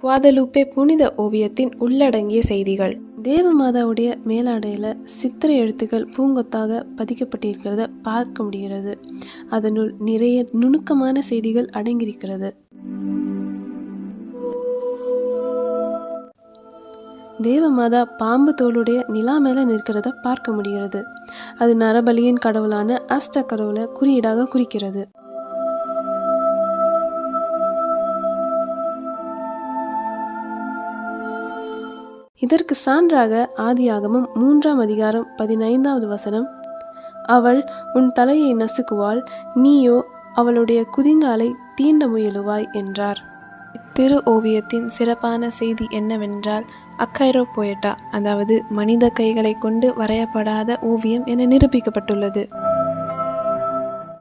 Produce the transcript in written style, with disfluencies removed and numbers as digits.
Guadeloupe புனித ஓவியத்தின் உள்ளடங்கிய செய்திகள். தேவமாதாவுடைய மேலாடையில் சித்திரை எழுத்துக்கள் பூங்கொத்தாக பதிக்கப்பட்டிருக்கிறத பார்க்க முடிகிறது. அதனுள் நிறைய நுணுக்கமான செய்திகள் அடங்கியிருக்கிறது. தேவமாதா பாம்பு தோளுடைய நிலா மேல நிற்கிறத பார்க்க முடிகிறது. அது நரபலியின் கடவுளான அஷ்ட கடவுளை குறியீடாக குறிக்கிறது. இதற்கு சான்றாக ஆதியாகமம் 3ஆம் அதிகாரம் 15வது வசனம், அவள் உன் தலையை நசுக்குவாள், நீயோ அவளுடைய குதிங்காலை தீண்ட முயலுவாய் என்றார். இத்திரு ஓவியத்தின் சிறப்பான செய்தி என்னவென்றால், அக்கைரோபோயட்டா, அதாவது மனித கைகளை கொண்டு வரையப்படாத ஓவியம் என நிரூபிக்கப்பட்டுள்ளது.